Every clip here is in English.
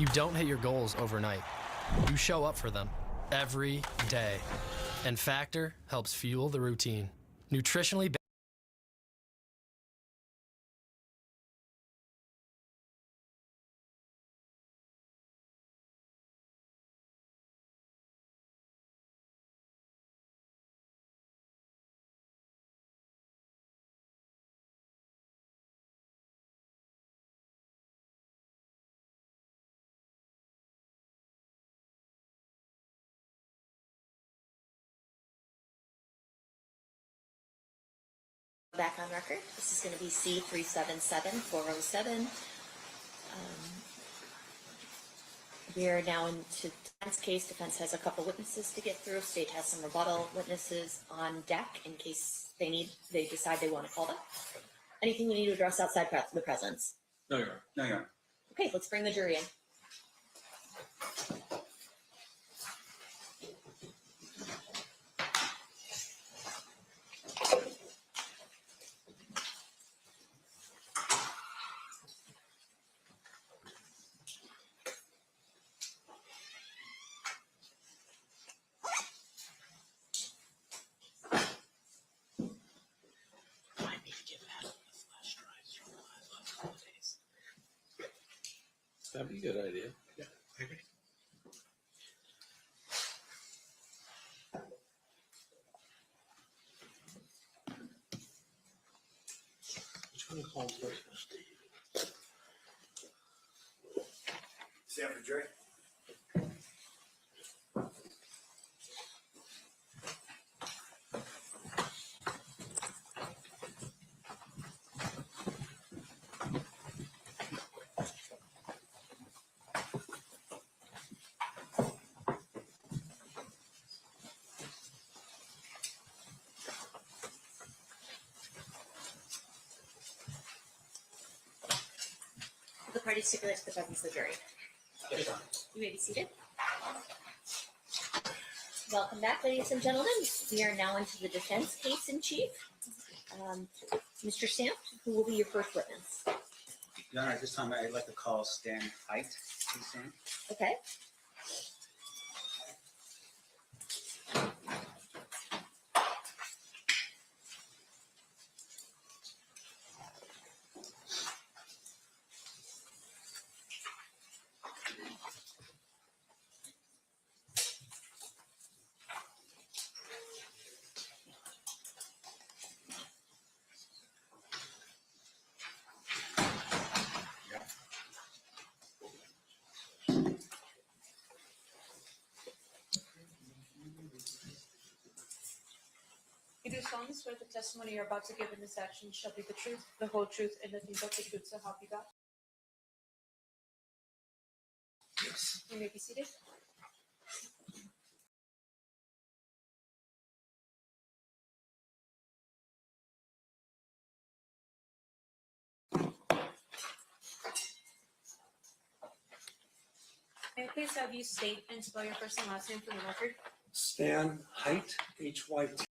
You don't hit your goals overnight. You show up for them every day. And Factor helps fuel the routine. Nutritionally Back on record. This is going to be C377407. We are now into defense case. Defense has a couple witnesses to get through. State has some rebuttal witnesses on deck in case they decide they want to call them. Anything we need to address outside the presence? No, Your Honor. No, Your Honor. Okay, let's bring the jury in. That'd be a good idea. Yeah, I agree. Which one calls first? Stand for the jury. The party stipulates the presence of the jury. Yes, Your Honor. You may be seated. Welcome back, ladies and gentlemen. We are now into the defense case in chief. Mr. Stamp, who will be your first witness? Your Honor, at this time, I'd like to call Stan Height. Please stand. Okay. You do solemnly swear the testimony you're about to give in this action shall be the truth, the whole truth, and nothing but the truth, so help you God? Yes. You may be seated. May I please have you state and spell your first and last name for the record? Stan Height, H-Y-T.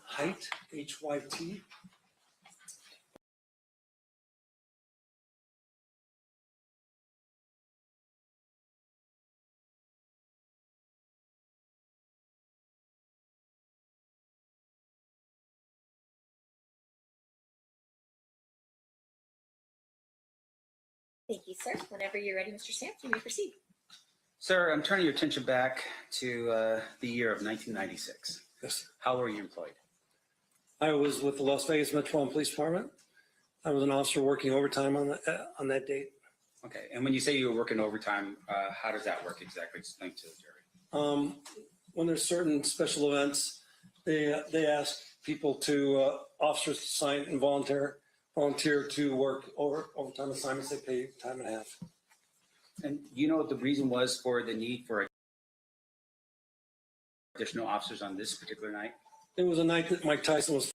Height, H-Y-T. Thank you, sir. Whenever you're ready, Mr. Stamp, you may proceed. Sir, I'm turning your attention back to the year of 1996. Yes. How were you employed? I was with the Las Vegas Metropolitan Police Department. I was an officer working overtime on that date. Okay, and when you say you were working overtime, how does that work exactly? Explain to the jury. When there's certain special events, they ask people to officers to sign and volunteer to work overtime assignments. They pay time and a half. And you know what the reason was for the need for additional officers on this particular night? It was a night that Mike Tyson was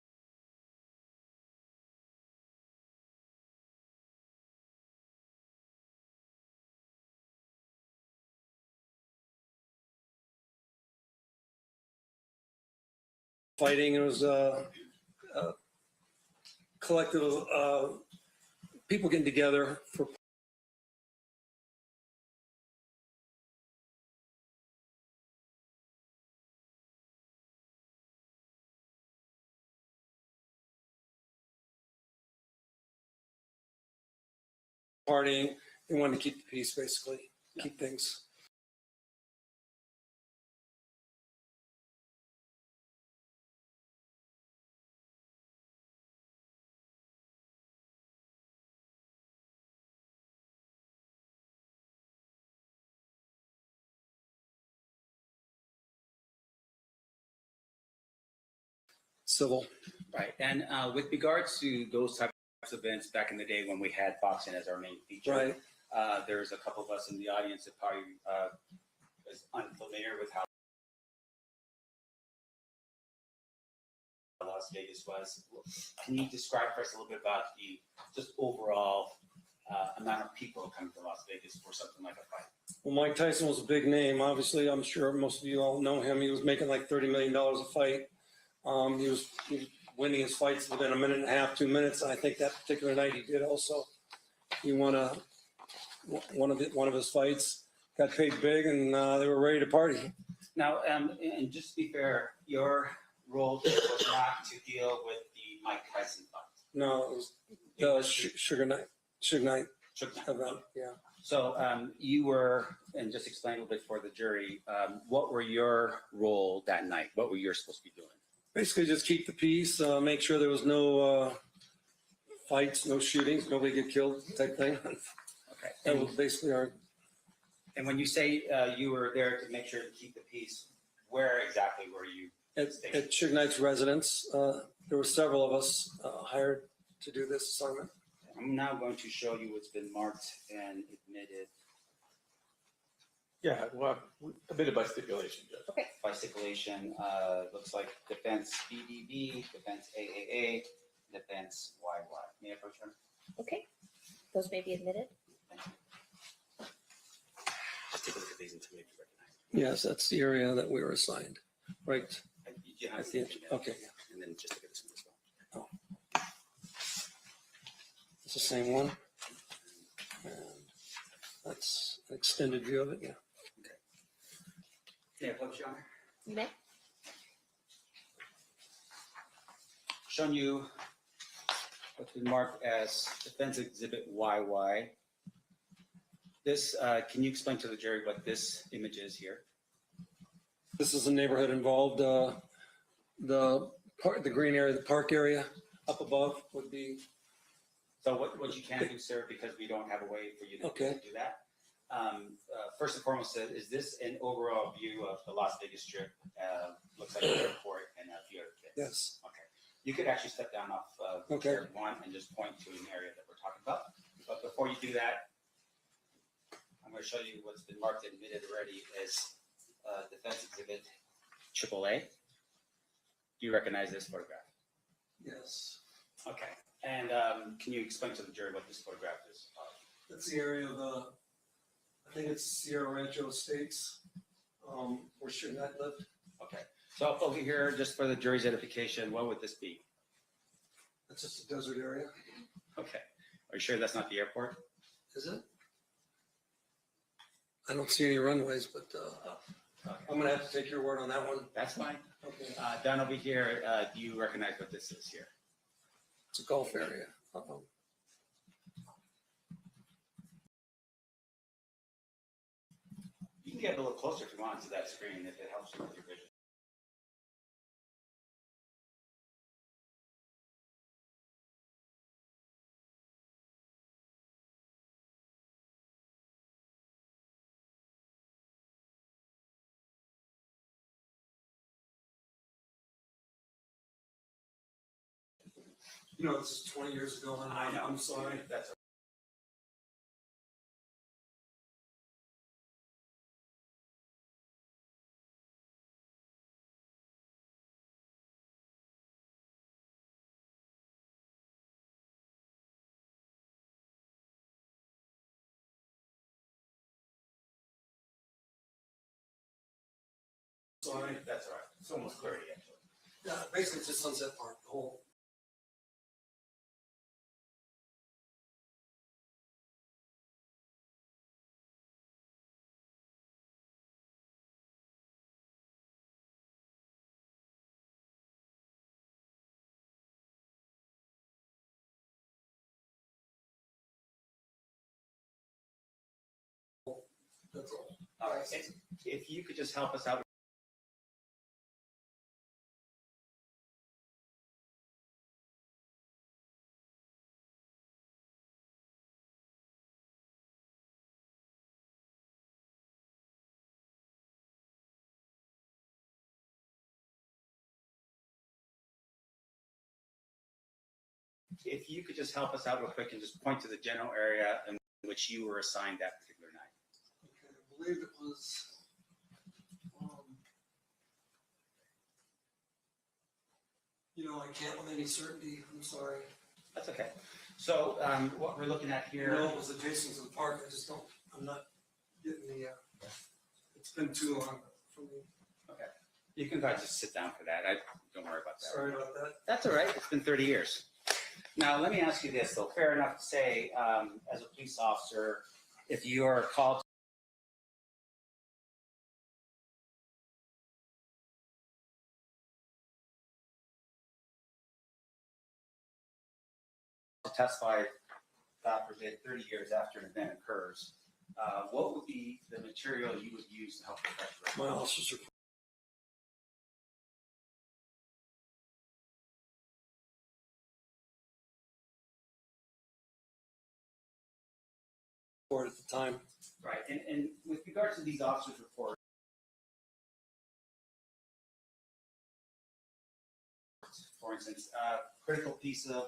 fighting. It was a collective of people getting together for partying. They wanted to keep the peace, basically, keep things. Civil. Right, and with regards to those types of events back in the day when we had boxing as our main feature, Right. There's a couple of us in the audience that probably is unfamiliar with how Las Vegas was. Can you describe for us a little bit about the just overall amount of people coming to Las Vegas for something like a fight? Well, Mike Tyson was a big name. Obviously, I'm sure most of you all know him. He was making like $30 million a fight. He was winning his fights within a minute and a half, 2 minutes. And I think that particular night he did also. He won one of his fights, got paid big, and they were ready to party. Now, and just to be fair, your role was not to deal with the Mike Tyson fight. No, it was the Sugar Night event. Yeah. So you were, and just explain a little bit for the jury, what were your role that night? What were you supposed to be doing? Basically, just keep the peace, make sure there was no fights, no shootings, nobody get killed type thing. Okay. That was basically our. And when you say you were there to make sure to keep the peace, where exactly were you? At Suge Knight's residence, there were several of us hired to do this assignment. I'm now going to show you what's been marked and admitted Yeah, well, admitted by stipulation, Judge. by stipulation. Looks like defense BDB, defense AAA, defense YY. May I approach her? Okay, those may be admitted. Just take a look at these until maybe recognize. Yes, that's the area that we were assigned, right? Yeah, At the, okay, And then just look at this one as well. it's the same one. And that's an extended view of it, yeah. May I approach you on her? You may. Showing you what's been marked as defense exhibit YY. This, can you explain to the jury what this image is here? This is the neighborhood involved. The green area, the park area up above would be, So what you can do, sir, because we don't have a way for you to Okay. do that. First and foremost, is this an overall view of the Las Vegas Strip? Looks like an airport and a few other kids. yes, Okay. You could actually step down off Okay. chair one and just point to an area that we're talking about. But before you do that, I'm going to show you what's been marked and admitted already as defense exhibit AAA. Do you recognize this photograph? yes. Okay. And can you explain to the jury what this photograph is? That's the area of I think it's Sierra Rancho Estates, where Suge Knight lived. Okay. So over here, just for the jury's edification, what would this be? That's just a desert area. Okay. Are you sure that's not the airport? Is it? I don't see any runways, but Okay. I'm gonna have to take your word on that one. That's fine. Okay. Down over here, do you recognize what this is here? It's a golf area. Uh-oh. You can get a little closer if you want to that screen if it helps you with your vision. You know, this is 20 years ago, and I know. I'm sorry. That's Sorry. That's all right. It's almost 30 actually. Yeah, basically it's just Sunset Park, the whole. That's all. All right, if you could just help us out. If you could just help us out real quick and just point to the general area in which you were assigned that particular night. Okay, I believe it was, I can't with any certainty, I'm sorry. That's okay. So what we're looking at I here. know it was adjacent to the park, I'm not getting it's been too long for me. Okay. You can guys just sit down for that. Don't worry about that. Sorry about that. That's all right. It's been 30 years. Now, let me ask you this, though. Fair enough to say, as a police officer, if you are called to testify, God forbid, 30 years after an event occurs, what would be the material you would use to help protect your My officers report at the time. Right, and with regards to these officers' reports, for instance, critical piece of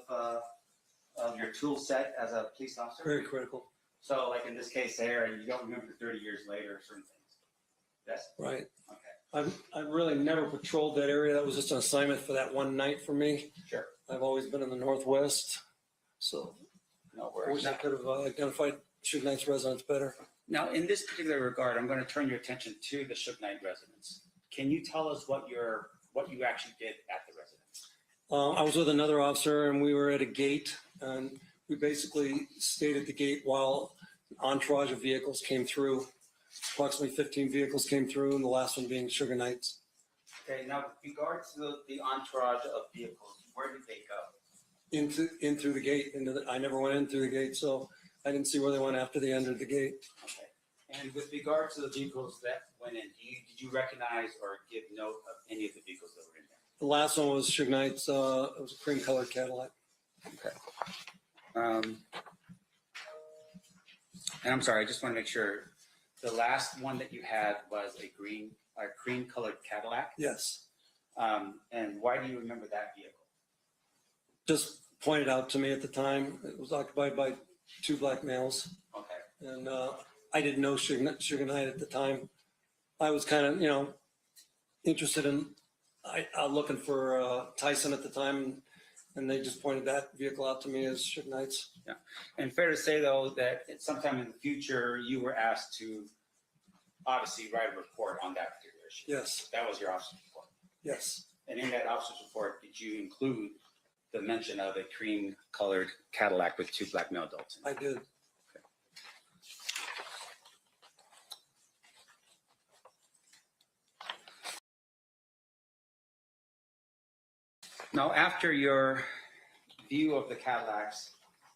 your tool set as a police officer? Very critical. So like in this case there, and you don't remember 30 years later certain things? Yes? Right. Okay. I've really never patrolled that area. That was just an assignment for that one night for me. Sure. I've always been in the Northwest, so No I worries. wish I could have identified Suge Knight's residents better. Now, in this particular regard, I'm going to turn your attention to the Suge Knight residence. Can you tell us what you actually did at the residence? I was with another officer and we were at a gate and we basically stayed at the gate while an entourage of vehicles came through. Approximately 15 vehicles came through and the last one being Suge Knight's. Okay, now with regard to the entourage of vehicles, where did they go? In through the gate. I never went in through the gate, so I didn't see where they went after they entered the gate. Okay. And with regard to the vehicles that went in, did you recognize or give note of any of the vehicles that were in there? The last one was Suge Knight's. It was a cream colored Cadillac. Okay. And I'm sorry, I just want to make sure. The last one that you had was a cream colored Cadillac. Yes. And why do you remember that vehicle? Just pointed out to me at the time. It was occupied by two black males. Okay. And I didn't know Suge Knight at the time. I was kind of, interested in looking for Tyson at the time. And they just pointed that vehicle out to me as Suge Knight's. Yeah. And fair to say, though, that at sometime in the future, you were asked to obviously write a report on that particular issue. Yes. That was your officer's report. Yes. And in that officer's report, did you include the mention of a cream-colored Cadillac with two black male adults in it? I did. Now, after your view of the Cadillacs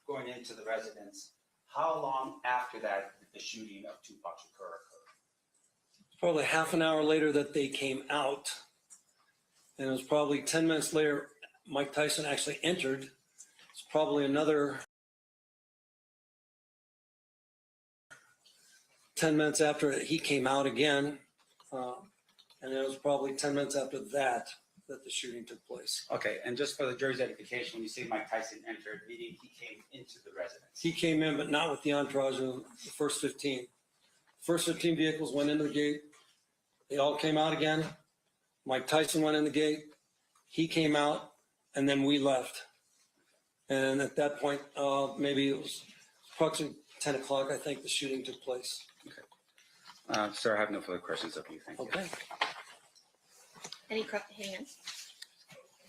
going into the residence, how long after that did the shooting of Tupac Shakur occur? Probably half an hour later that they came out. And it was probably 10 minutes later, Mike Tyson actually entered. It's probably another 10 minutes after he came out again. And it was probably 10 minutes after that the shooting took place. Okay, and just for the jury's edification, when you say Mike Tyson entered, meaning he came into the residence? He came in, but not with the entourage of the first 15. First 15 vehicles went into the gate. They all came out again. Mike Tyson went in the gate. He came out, and then we left. And at that point, maybe it was approximately 10 o'clock, I think the shooting took place. Sir, I have no further questions of you. Thank you. Okay. Any hands?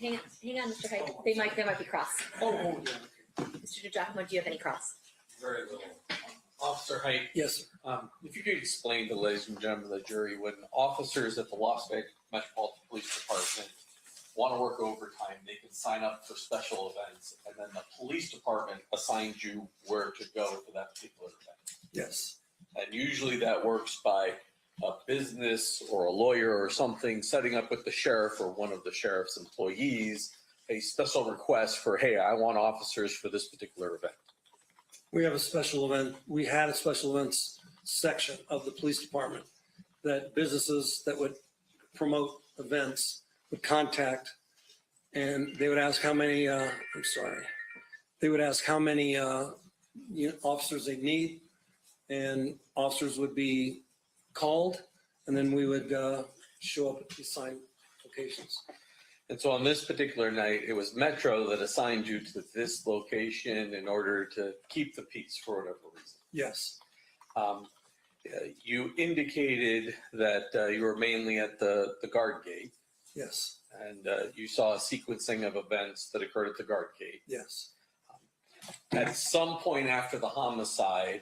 hang on, Mr. Hyde. They might be cross. Oh, yeah. Mr. DiGiacomo, do you have any cross? Very little. Officer Height, Yes, sir. if you could explain to ladies and gentlemen of the jury, when officers at the Las Vegas Metropolitan Police Department want to work overtime, they can sign up for special events, and then the police department assigns you where to go for that particular event. Yes, And usually that works by a business or a lawyer or something setting up with the sheriff or one of the sheriff's employees a special request for, hey, I want officers for this particular event. we have a special event. We had a special events section of the police department that businesses that would promote events would contact, and they would ask how many, they would ask how many officers they need, and officers would be called, and then we would show up at the assigned locations. And so on this particular night, it was Metro that assigned you to this location in order to keep the peace for whatever reason. Yes, You indicated that you were mainly at the guard gate, yes, and you saw a sequencing of events that occurred at the guard gate. yes. At some point after the homicide,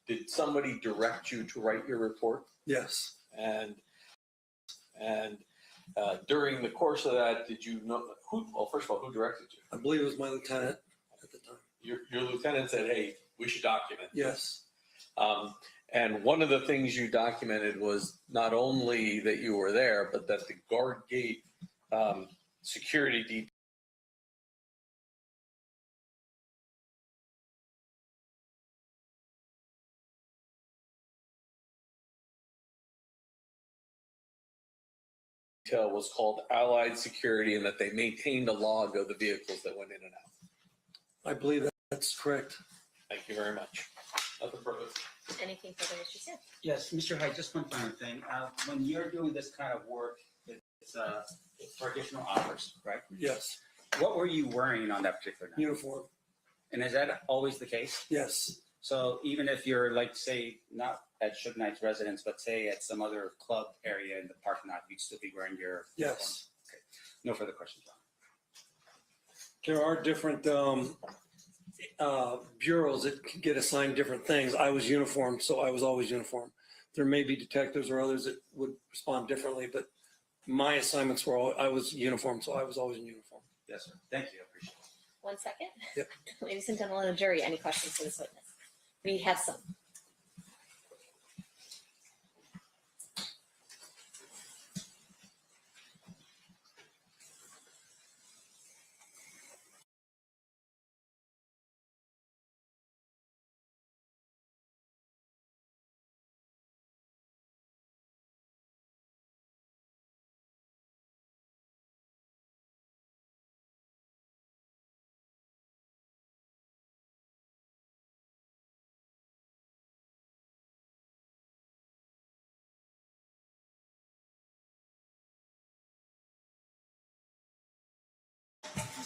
did somebody direct you to write your report? Yes, And during the course of that, did you know first of all, who directed you? I believe it was my lieutenant at the time. Your lieutenant said, hey, we should document this. Yes, And one of the things you documented was not only that you were there, but that the guard gate security detail was called Allied Security, and that they maintained a log of the vehicles that went in and out. I believe that's correct. Thank you very much. Nothing further. Anything further, Mr. Sam? Yes, Mr. Hyde, just one final thing. When you're doing this kind of work, it's for additional hours, right? Yes, What were you wearing on that particular night? uniform. And is that always the case? Yes, So even if you're like, say, not at Suge Knight's residence, but say at some other club area in the parking lot, you'd still be wearing your uniform? yes. Okay. No further questions, John. There are different bureaus that can get assigned different things. I was uniformed, so I was always uniformed. There may be detectives or others that would respond differently, but my assignments were I was uniformed, so I was always in uniform. Yes, sir. Thank you. I appreciate it. 1 second. Yep. Ladies and gentlemen of the jury, any questions for this witness? We have some.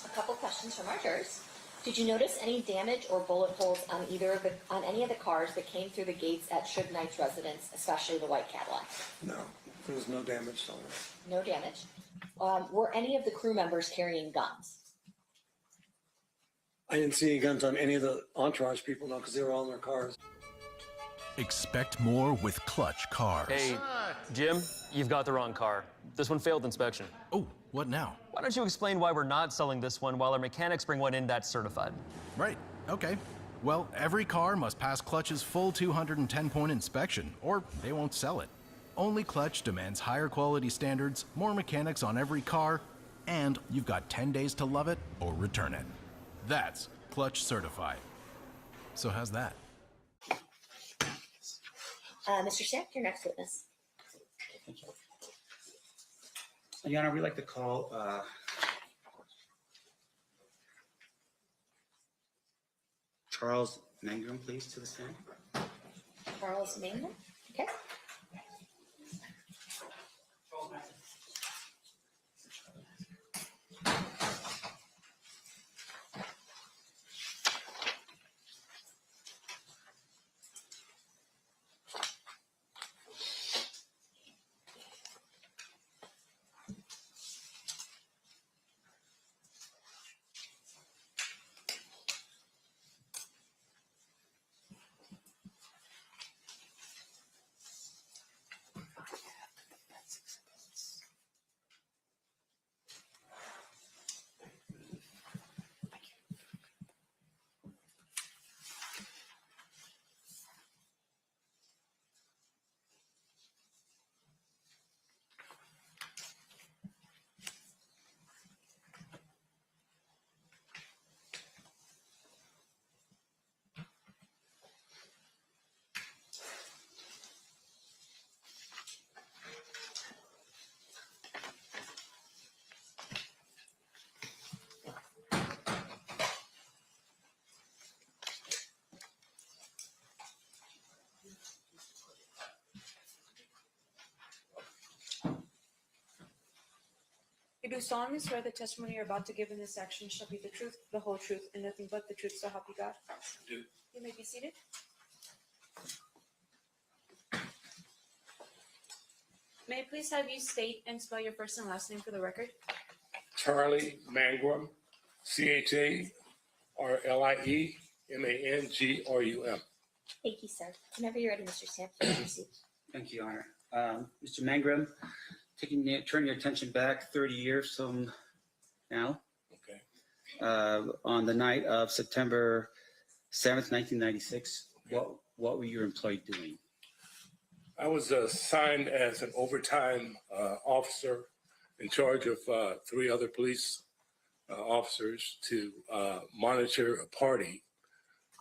A couple questions from our jurors. Did you notice any damage or bullet holes on any of the cars that came through the gates at Suge Knight's residence, especially the white Cadillac? No, there was no damage on it. No damage. Were any of the crew members carrying guns? I didn't see any guns on any of the entourage people, no, because they were all in their cars. Expect more with Clutch cars. Hey, Jim, you've got the wrong car. This one failed inspection. Oh, what now? Why don't you explain why we're not selling this one while our mechanics bring one in that's certified? Right, okay. Well, every car must pass Clutch's full 210-point inspection, or they won't sell it. Only Clutch demands higher quality standards, more mechanics on every car, and you've got 10 days to love it or return it. That's Clutch certified. So how's that? Mr. Stack, your next witness. Thank you. Your Honor, we'd like to call Charles Mangrum, please, to the stand. Charles Mangum. Okay. You do solemnly swear the testimony you're about to give in this action shall be the truth, the whole truth, and nothing but the truth, so help you God? Do. You may be seated. May I please have you state and spell your first and last name for the record? Charlie Mangrum, CharlieMangrum. Thank you, sir. Whenever you're ready, Mr. Stamp, you may proceed. Thank you, Your Honor. Mr. Mangrum, turn your attention back 30 years from now, Okay. on the night of September 7th, 1996, what were you employed doing? I was assigned as an overtime officer in charge of 3 other police officers to monitor a party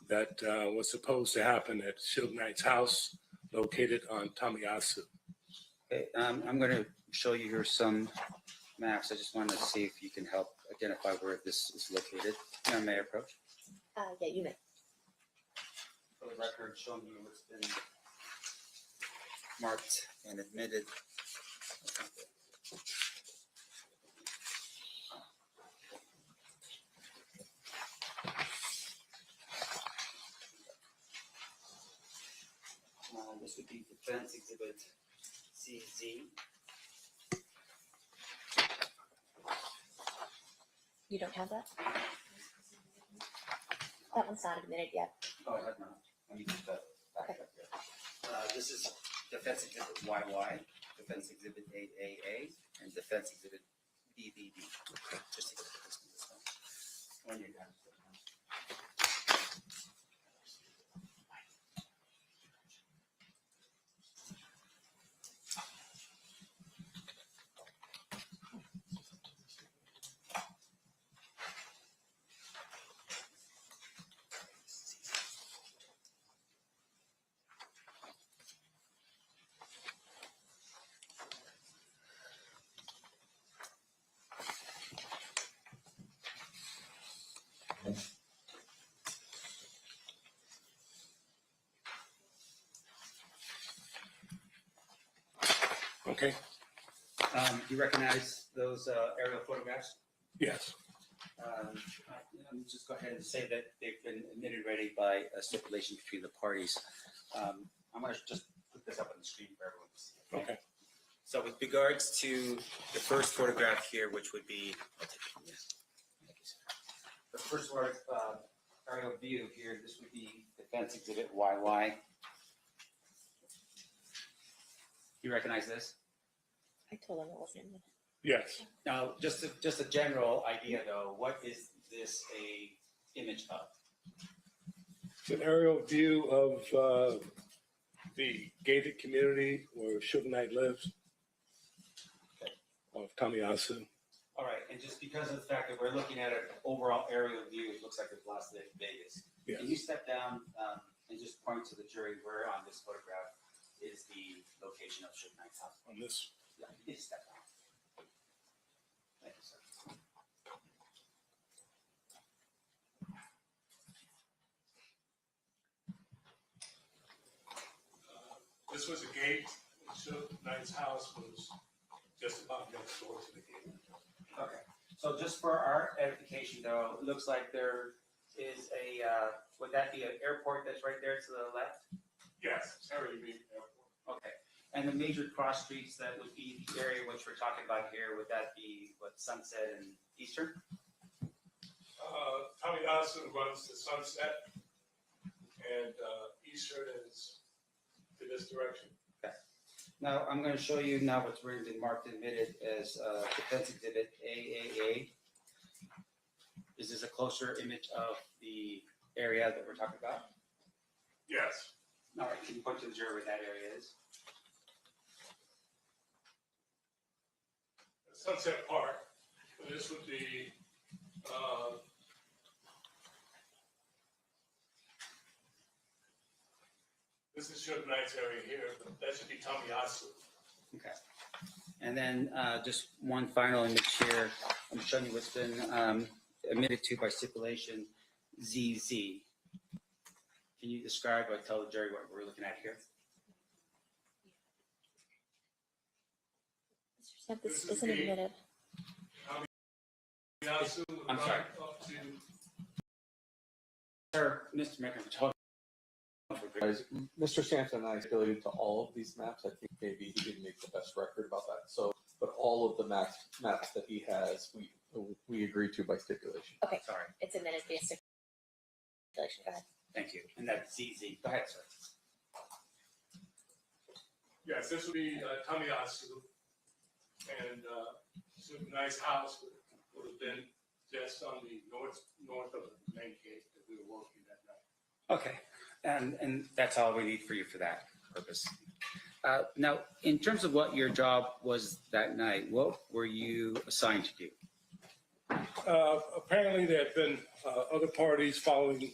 that was supposed to happen at Suge Knight's house located on Tamiyasu. Okay, I'm going to show you here some maps. I just wanted to see if you can help identify where this is located. May I approach? Yeah, you may. For the record, show me what's been marked and admitted. This would be Defense Exhibit CZ. You don't have that? That one's not admitted yet. Oh, I have not. Let me just back up here. This is Defense Exhibit YY, Defense Exhibit AAA, and Defense Exhibit BBB. Just take a look at this one. When you're done. Okay. Do you recognize those aerial photographs? Yes. Let me just go ahead and say that they've been admitted already by a stipulation between the parties. I'm going to just put this up on the screen for everyone to see. Okay. So with regards to the first photograph here, which would be, I'll take it from you. Thank you, sir. The first aerial view here, this would be Defense Exhibit YY. You recognize this? I told him it wasn't admitted. Yes. Now, just a general idea though, what is this a image of? It's an aerial view of the gated community where Suge Knight lives, of Tamiyasu. All right, and just because of the fact that we're looking at an overall aerial view, it looks like it's Las Vegas. Yes. Can you step down and just point to the jury where on this photograph is the location of Suge Knight's house? On this. Yeah, you can step down. Thank you, sir. This was a gate. Suge Knight's house was just about next door to the gate. Okay, so just for our edification though, it looks like there is a, would that be an airport that's right there to the left? Yes, Terry Reid Airport. Okay, and the major cross streets that would be the area which we're talking about here, would that be what, Sunset and Eastern? Tamiyasu runs to Sunset, and Eastern is to this direction. Now, I'm going to show you now what's already been marked and admitted as Defense Exhibit AAA. Is this a closer image of the area that we're talking about? Yes. All right, can you point to the jury where that area is? Sunset Park. This would be this is Suge Knight's area here, but that should be Tamiyasu. Okay. And then just one final image here. I'm showing you what's been admitted to by stipulation, ZZ. Can you describe or tell the jury what we're looking at here? Mr. Stamp, this isn't admitted. I'm sorry. Sir, Mr. Mayor, Guys, Mr. Sampson and I stipulated to all of these maps. I think maybe he didn't make the best record about that. So, but all of the maps that he has, we agreed to by stipulation. Okay, Sorry, it's admitted via stipulation. Go ahead. thank you. And that's ZZ. Go ahead, sir. Yes, this would be Tamiyasu, and it's a nice house, would have been just on the north of the main gate that we were working that night. Okay, and that's all we need for you for that purpose. Now, in terms of what your job was that night, what were you assigned to do? Apparently, there had been other parties following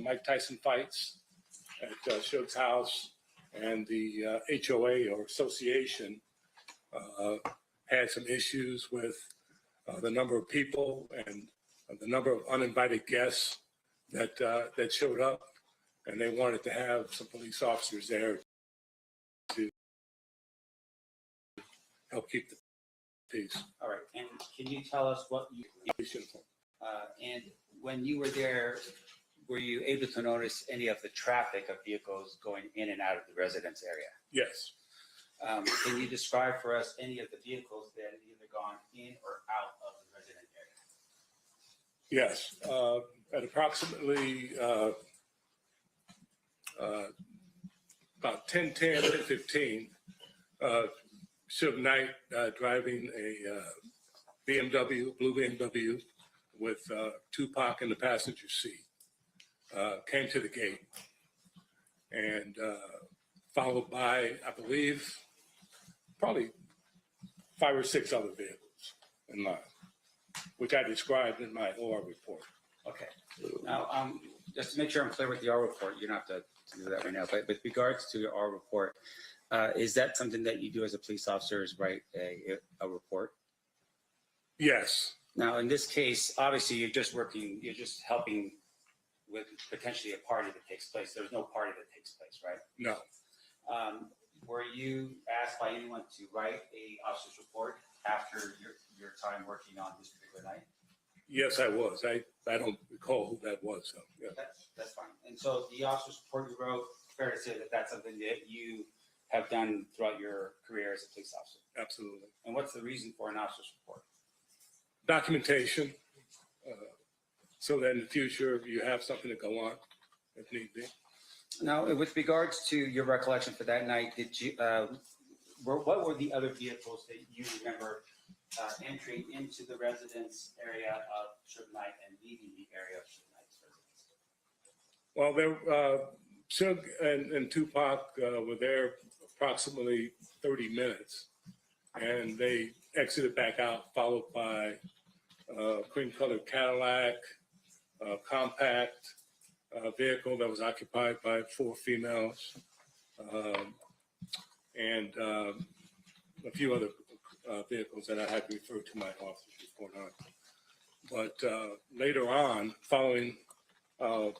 Mike Tyson fights at Suge's house, and the HOA or association had some issues with the number of people and the number of uninvited guests that showed up, and they wanted to have some police officers there to help keep the peace. All right, and can you tell us what you, and when you were there, were you able to notice any of the traffic of vehicles going in and out of the residence area? Yes. Can you describe for us any of the vehicles that had either gone in or out of the resident area? Yes, at approximately about 10:10, 10:15, Suge Knight driving a BMW, blue BMW, with Tupac in the passenger seat, came to the gate, and followed by, I believe, probably 5 or 6 other vehicles in line, which I described in my OR report. Okay. Now, just to make sure I'm clear with the R report, you don't have to do that right now, but with regards to your R report, is that something that you do as a police officer, is write a report? Yes, Now, in this case, obviously, you're just helping with potentially a party that takes place. There's no party that takes place, right? no, Were you asked by anyone to write a officer's report after your time working on this particular night? yes, I was. I don't recall who that was, so, yeah. That's fine. And so the officer's report you wrote, fair to say that that's something that you have done throughout your career as a police officer? Absolutely. And what's the reason for an officer's report? Documentation, so that in the future you have something to go on if need be. Now, with regards to your recollection for that night, did you, what were the other vehicles that you remember entering into the residence area of Suge Knight and leaving the area of Suge Knight's residence? Well, Suge and Tupac were there approximately 30 minutes, and they exited back out, followed by cream-colored Cadillac, compact vehicle that was occupied by 4 females, and a few other vehicles that I had referred to my officer's report on. But later on, following the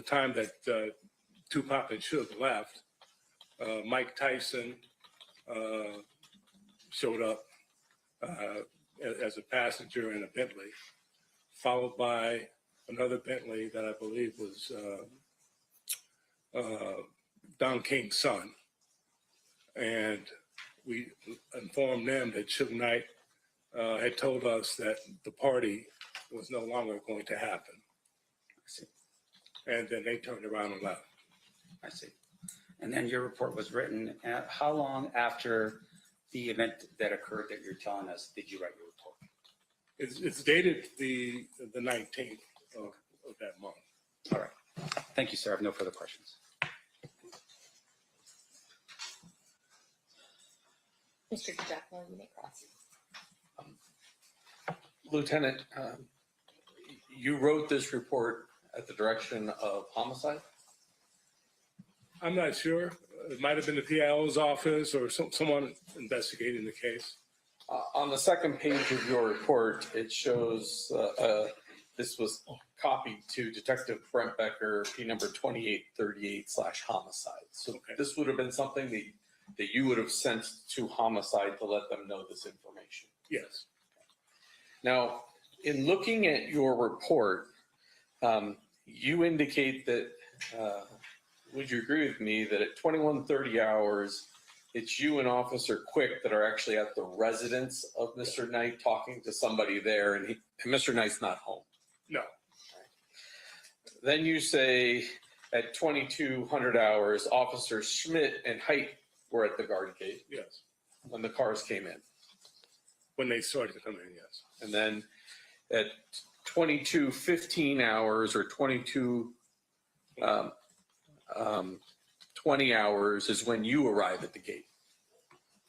time that Tupac and Suge left, Mike Tyson showed up as a passenger in a Bentley, followed by another Bentley that I believe was Don King's son. And we informed them that Suge Knight had told us that the party was no longer going to happen. I see. And then they turned around and left. I see. And then your report was written, how long after the event that occurred that you're telling us did you write your report? It's dated the 19th of that month. All right. Thank you, sir. I have no further questions. Mr. Jacqueline, you may cross. Lieutenant, you wrote this report at the direction of homicide? I'm not sure. It might have been the PIO's office or someone investigating the case. On the second page of your report, it shows this was copied to Detective Brent Becker, P number 2838/homicide. So Okay. this would have been something that that you would have sent to homicide to let them know this information. Yes. Now, in looking at your report, you indicate that, would you agree with me that at 21:30 hours, it's you and Officer Quick that are actually at the residence of Mr. Knight talking to somebody there, and Mr. Knight's not home? No. Then you say at 2200 hours, Officers Schmidt and Height were at the guard gate Yes. when the cars came in. When they started to come in, yes. And then at 22:15 hours or 20 hours is when you arrive at the gate.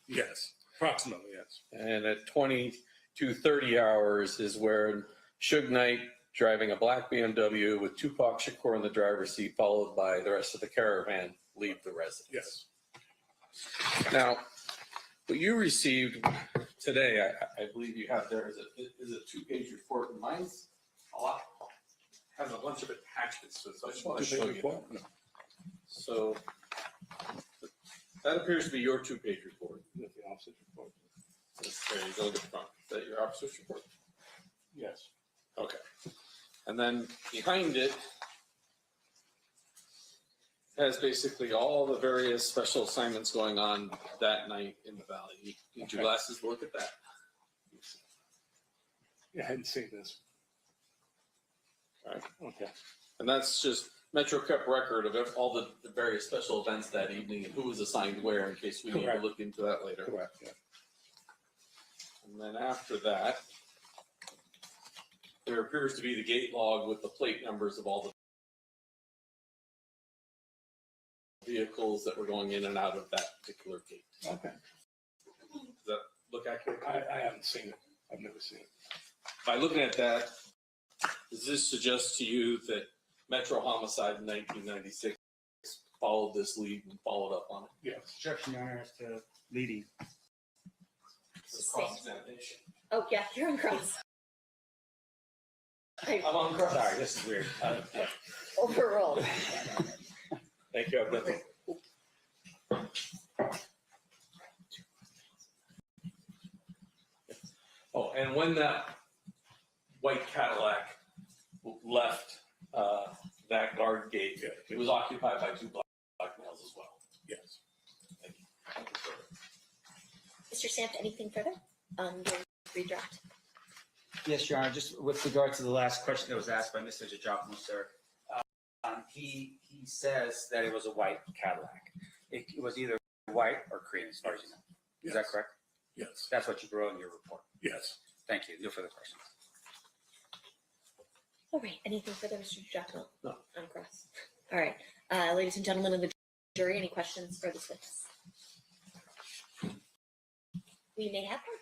Yes. Approximately, yes. And at 22:30 hours is where Suge Knight driving a black BMW with Tupac Shakur in the driver's seat, followed by the rest of the caravan, leave the residence. Yes. Now, what you received today, I believe you have there is a 2-page report, and mine's a lot, has a bunch of attachments to it, so I just want to show you that. No. So that appears to be your 2-page report. That's the officer's report. There you go, the front. Is that your officer's report? Yes. Okay. And then behind it has basically all the various special assignments going on that night in the valley. You need your glasses to look at that. Yeah, I hadn't seen this. All right. Okay. And that's just Metro kept record of all the various special events that evening and who was assigned where in case we need to Correct. look into that later. Correct, yeah. And then after that, there appears to be the gate log with the plate numbers of all the vehicles that were going in and out of that particular gate. Okay. Does that look accurate? I haven't seen it. I've never seen it. By looking at that, does this suggest to you that Metro Homicide in 1996 followed this lead and followed up on it? Yes. Objection, Your Honor, as to leading. It's a cross-examination. Oh, yeah, you're on cross. I I'm on cross. Sorry, this is weird. Yeah. overruled. Thank you. I've nothing. Oh, and when that white Cadillac left that guard gate, it was occupied by 2 black males as well. Yes. Thank you. Mr. Samp, anything further on your redraft? Yes, Your Honor, just with regard to the last question that was asked by Mr. Giacomo, sir. He says that it was a white Cadillac. It was either white or cream, as far as you know. Is that Yes. correct? Yes. That's what you wrote in your report. Yes. Thank you. No further questions. All right, anything further, Mr. Giacomo? No. On cross. All right, ladies and gentlemen of the jury, any questions for this witness? We may have one.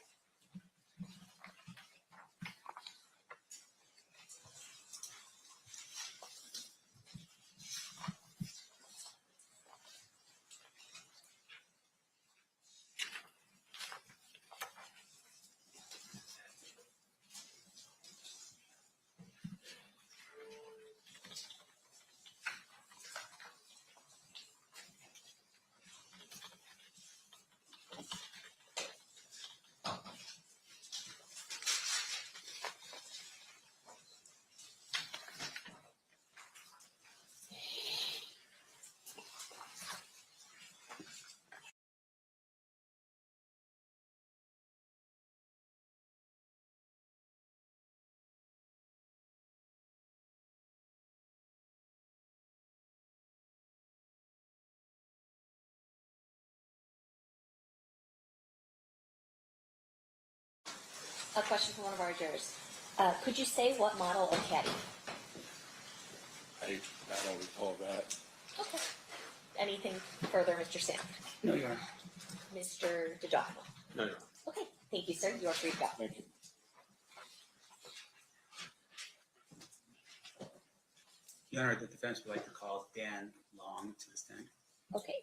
A question from one of our jurors. Could you say what model of caddy? I don't recall that. Okay. Anything further, Mr. Sam? No, Your Honor. Mr. DiGiacomo? No, no. Okay, thank you, sir. You are free to go. Thank you. Your Honor, the defense would like to call Dan Long to the stand. Okay,